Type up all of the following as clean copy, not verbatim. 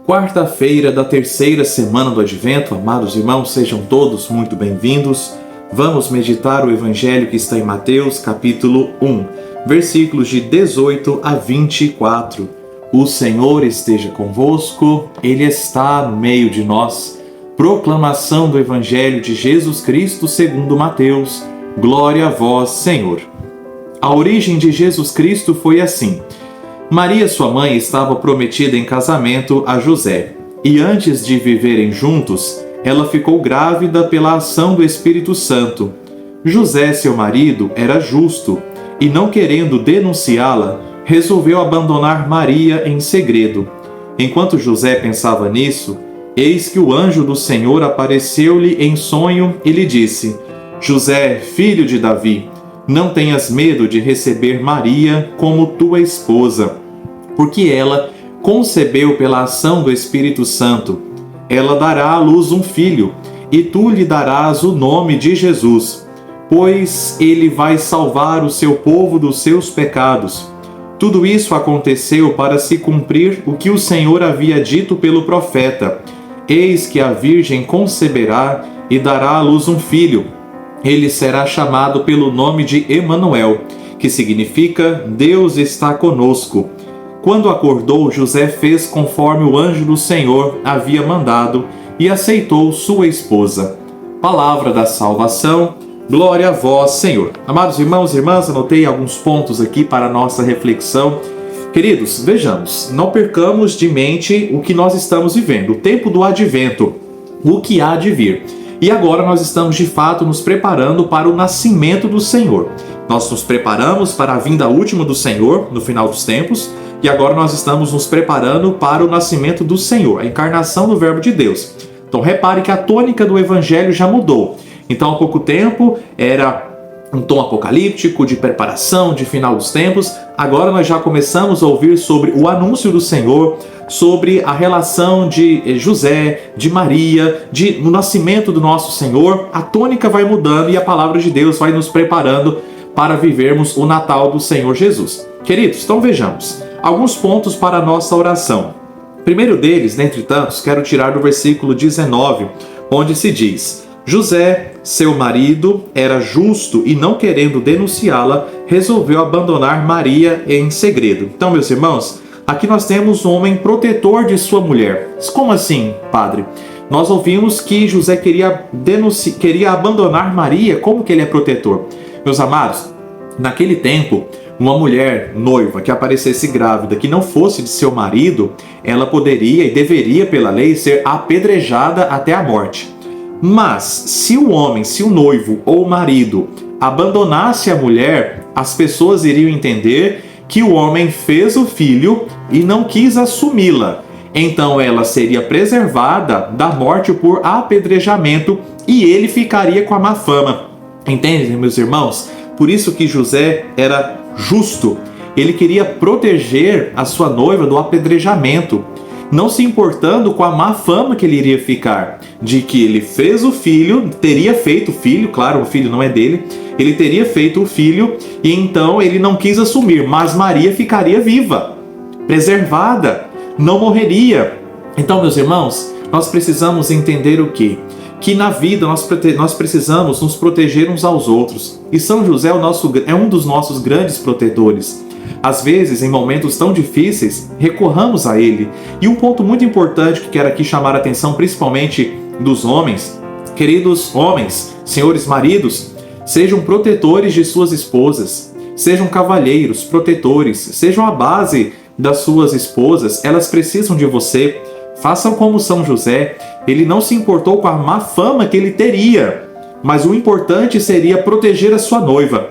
Quarta-feira da terceira semana do Advento, amados irmãos, sejam todos muito bem-vindos. Vamos meditar o Evangelho que está em Mateus, capítulo 1, versículos de 18 a 24. O Senhor esteja convosco, Ele está no meio de nós. Proclamação do Evangelho de Jesus Cristo segundo Mateus. Glória a vós, Senhor. A origem de Jesus Cristo foi assim. Maria, sua mãe, estava prometida em casamento a José, e antes de viverem juntos, ela ficou grávida pela ação do Espírito Santo. José, seu marido, era justo, e não querendo denunciá-la, resolveu abandonar Maria em segredo. Enquanto José pensava nisso, eis que o anjo do Senhor apareceu-lhe em sonho e lhe disse: José, filho de Davi, não tenhas medo de receber Maria como tua esposa, porque ela concebeu pela ação do Espírito Santo. Ela dará à luz um filho, e tu lhe darás o nome de Jesus, pois ele vai salvar o seu povo dos seus pecados. Tudo isso aconteceu para se cumprir o que o Senhor havia dito pelo profeta: Eis que a Virgem conceberá e dará à luz um filho. Ele será chamado pelo nome de Emanuel, que significa Deus está conosco. Quando acordou, José fez conforme o anjo do Senhor havia mandado e aceitou sua esposa. Palavra da salvação, glória a vós, Senhor. Amados irmãos e irmãs, anotei alguns pontos aqui para a nossa reflexão. Queridos, vejamos, não percamos de mente o que nós estamos vivendo, o tempo do advento, o que há de vir. E agora nós estamos de fato nos preparando para o nascimento do Senhor. Nós nos preparamos para a vinda última do Senhor no final dos tempos e agora nós estamos nos preparando para o nascimento do Senhor, a encarnação do Verbo de Deus. Então repare que a tônica do Evangelho já mudou. Então há pouco tempo era um tom apocalíptico, de preparação, de final dos tempos. Agora nós já começamos a ouvir sobre o anúncio do Senhor, sobre a relação de José, de Maria, no nascimento do nosso Senhor. A tônica vai mudando e a palavra de Deus vai nos preparando para vivermos o Natal do Senhor Jesus. Queridos, então vejamos alguns pontos para a nossa oração. Primeiro deles, dentre tantos, quero tirar do versículo 19, onde se diz: José, seu marido, era justo e, não querendo denunciá-la, resolveu abandonar Maria em segredo. Então, meus irmãos, aqui nós temos um homem protetor de sua mulher. Mas como assim, padre? Nós ouvimos que José queria abandonar Maria. Como que ele é protetor? Meus amados, naquele tempo, uma mulher noiva que aparecesse grávida, que não fosse de seu marido, ela poderia e deveria, pela lei, ser apedrejada até a morte. Mas, se o noivo ou o marido abandonasse a mulher, as pessoas iriam entender que o homem fez o filho e não quis assumi-la. Então ela seria preservada da morte por apedrejamento e ele ficaria com a má fama. Entendem, meus irmãos? Por isso que José era justo. Ele queria proteger a sua noiva do apedrejamento, não se importando com a má fama que ele iria ficar, de que ele fez o filho, teria feito o filho, claro, o filho não é dele, ele teria feito o filho e então ele não quis assumir, mas Maria ficaria viva, preservada, não morreria. Então, meus irmãos, nós precisamos entender o quê? Que na vida nós precisamos nos proteger uns aos outros. E São José é um dos nossos grandes protetores. Às vezes, em momentos tão difíceis, recorramos a ele. E um ponto muito importante que quero aqui chamar a atenção, principalmente dos homens. Queridos homens, senhores maridos, sejam protetores de suas esposas. Sejam cavalheiros, protetores. Sejam a base das suas esposas. Elas precisam de você. Façam como São José. Ele não se importou com a má fama que ele teria. Mas o importante seria proteger a sua noiva.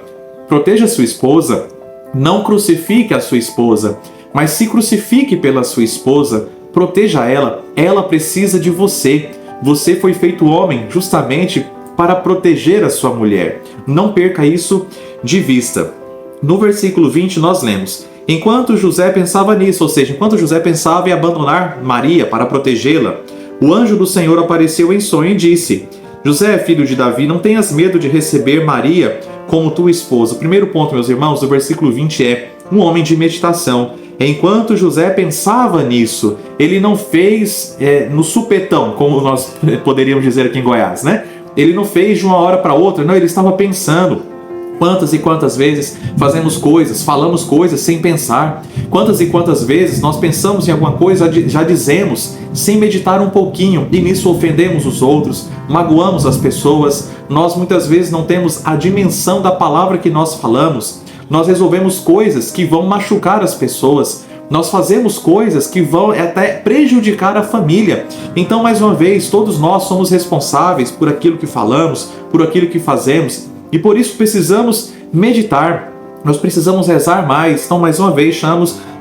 Proteja a sua esposa. Não crucifique a sua esposa, mas se crucifique pela sua esposa, proteja ela. Ela precisa de você. Você foi feito homem justamente para proteger a sua mulher. Não perca isso de vista. No versículo 20 nós lemos: Enquanto José pensava nisso, ou seja, enquanto José pensava em abandonar Maria para protegê-la, o anjo do Senhor apareceu em sonho e disse: José, filho de Davi, não tenhas medo de receber Maria como tua esposa. O primeiro ponto, meus irmãos, do versículo 20 é um homem de meditação. Enquanto José pensava nisso, ele não fez no supetão, como nós poderíamos dizer aqui em Goiás, né? Ele não fez de uma hora para outra, não, ele estava pensando. Quantas e quantas vezes fazemos coisas, falamos coisas sem pensar? Quantas e quantas vezes nós pensamos em alguma coisa, já dizemos, sem meditar um pouquinho, e nisso ofendemos os outros, magoamos as pessoas. Nós muitas vezes não temos a dimensão da palavra que nós falamos. Nós resolvemos coisas que vão machucar as pessoas. Nós fazemos coisas que vão até prejudicar a família. Então, mais uma vez, todos nós somos responsáveis por aquilo que falamos, por aquilo que fazemos. E por isso precisamos meditar, nós precisamos rezar mais. Então, mais uma vez,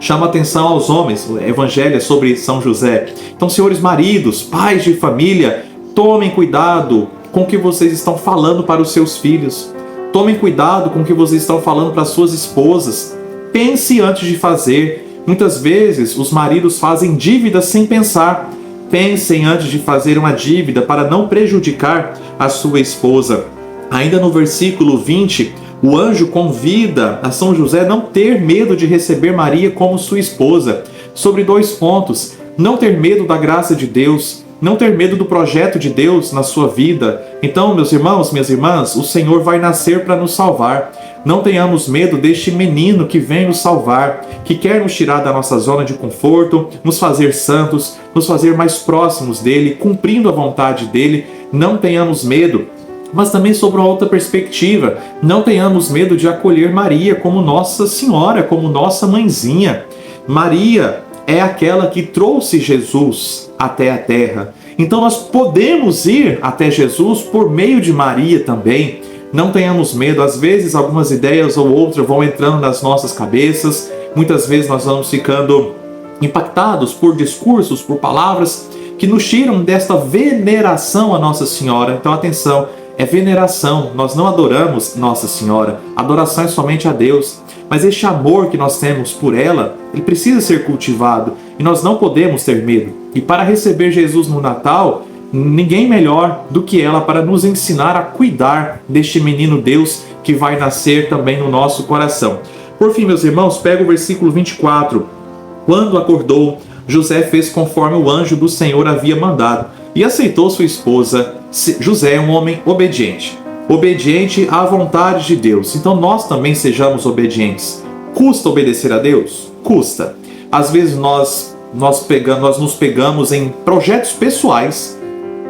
chama atenção aos homens. O evangelho é sobre São José. Então, senhores maridos, pais de família, tomem cuidado com o que vocês estão falando para os seus filhos. Tomem cuidado com o que vocês estão falando para as suas esposas. Pense antes de fazer. Muitas vezes, os maridos fazem dívidas sem pensar. Pensem antes de fazer uma dívida para não prejudicar a sua esposa. Ainda no versículo 20, o anjo convida a São José não ter medo de receber Maria como sua esposa. Sobre 2 pontos: não ter medo da graça de Deus, não ter medo do projeto de Deus na sua vida. Então, meus irmãos, minhas irmãs, o Senhor vai nascer para nos salvar. Não tenhamos medo deste menino que vem nos salvar, que quer nos tirar da nossa zona de conforto, nos fazer santos, nos fazer mais próximos dele, cumprindo a vontade dele. Não tenhamos medo. Mas também sobre uma outra perspectiva, não tenhamos medo de acolher Maria como Nossa Senhora, como nossa mãezinha. Maria é aquela que trouxe Jesus até a terra. Então nós podemos ir até Jesus por meio de Maria também. Não tenhamos medo. Às vezes algumas ideias ou outras vão entrando nas nossas cabeças. Muitas vezes nós vamos ficando impactados por discursos, por palavras que nos tiram desta veneração a Nossa Senhora. Então atenção, é veneração, nós não adoramos Nossa Senhora, adoração é somente a Deus, mas este amor que nós temos por ela, ele precisa ser cultivado e nós não podemos ter medo. E para receber Jesus no Natal, ninguém melhor do que ela para nos ensinar a cuidar deste menino Deus que vai nascer também no nosso coração. Por fim, meus irmãos, pega o versículo 24. Quando acordou, José fez conforme o anjo do Senhor havia mandado e aceitou sua esposa. José é um homem obediente à vontade de Deus. Então nós também sejamos obedientes. Custa obedecer a Deus? Custa. Às vezes nós nos pegamos em projetos pessoais.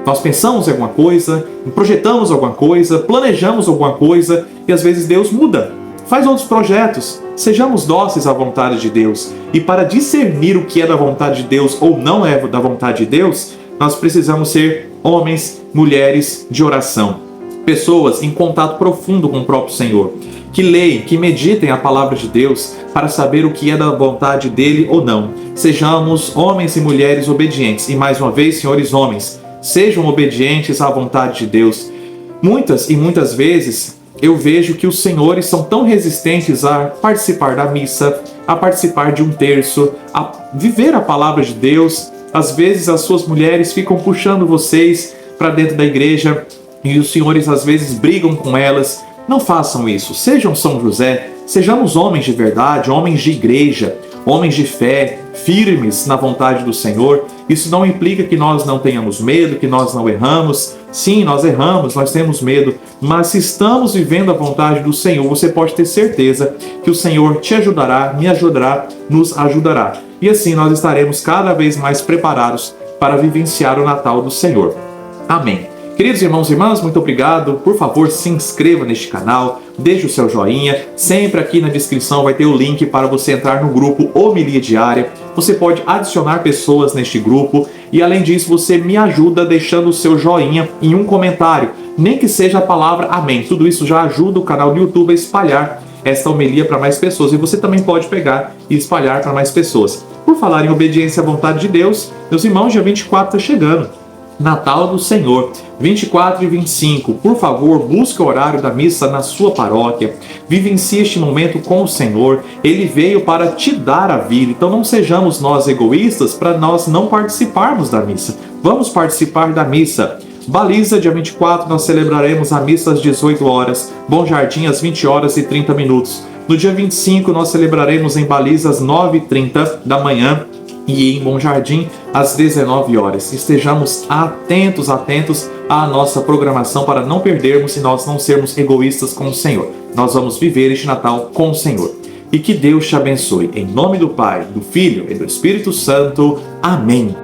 Nós pensamos em alguma coisa, projetamos alguma coisa, planejamos alguma coisa e às vezes Deus muda, faz outros projetos. Sejamos dóceis à vontade de Deus. E para discernir o que é da vontade de Deus ou não é da vontade de Deus, nós precisamos ser homens, mulheres de oração. Pessoas em contato profundo com o próprio Senhor. Que leem, que meditem a palavra de Deus para saber o que é da vontade dele ou não. Sejamos homens e mulheres obedientes. E mais uma vez, senhores homens, sejam obedientes à vontade de Deus. Muitas e muitas vezes eu vejo que os senhores são tão resistentes a participar da missa, a participar de um terço, a viver a palavra de Deus. Às vezes as suas mulheres ficam puxando vocês para dentro da igreja e os senhores às vezes brigam com elas. Não façam isso. Sejam São José, sejamos homens de verdade, homens de igreja, homens de fé, firmes na vontade do Senhor. Isso não implica que nós não tenhamos medo, que nós não erramos. Sim, nós erramos, nós temos medo, mas se estamos vivendo a vontade do Senhor, você pode ter certeza que o Senhor te ajudará, me ajudará, nos ajudará. E assim nós estaremos cada vez mais preparados para vivenciar o Natal do Senhor. Amém. Queridos irmãos e irmãs, muito obrigado. Por favor, se inscreva neste canal, deixe o seu joinha. Sempre aqui na descrição vai ter o link para você entrar no grupo Homilia Diária. Você pode adicionar pessoas neste grupo e, além disso, você me ajuda deixando o seu joinha em um comentário, nem que seja a palavra amém. Tudo isso já ajuda o canal do YouTube a espalhar esta homilia para mais pessoas e você também pode pegar e espalhar para mais pessoas. Por falar em obediência à vontade de Deus, meus irmãos, dia 24 está chegando. Natal do Senhor, 24 e 25. Por favor, busque o horário da missa na sua paróquia. Vivencie este momento com o Senhor. Ele veio para te dar a vida. Então não sejamos nós egoístas para nós não participarmos da missa. Vamos participar da missa. Baliza, dia 24, nós celebraremos a missa às 18 horas. Bom Jardim, às 20 horas e 30 minutos. No dia 25, nós celebraremos em Baliza às 9h30 da manhã e em Bom Jardim às 19 horas. Estejamos atentos à nossa programação para não perdermos e nós não sermos egoístas com o Senhor. Nós vamos viver este Natal com o Senhor. E que Deus te abençoe. Em nome do Pai, do Filho e do Espírito Santo. Amém.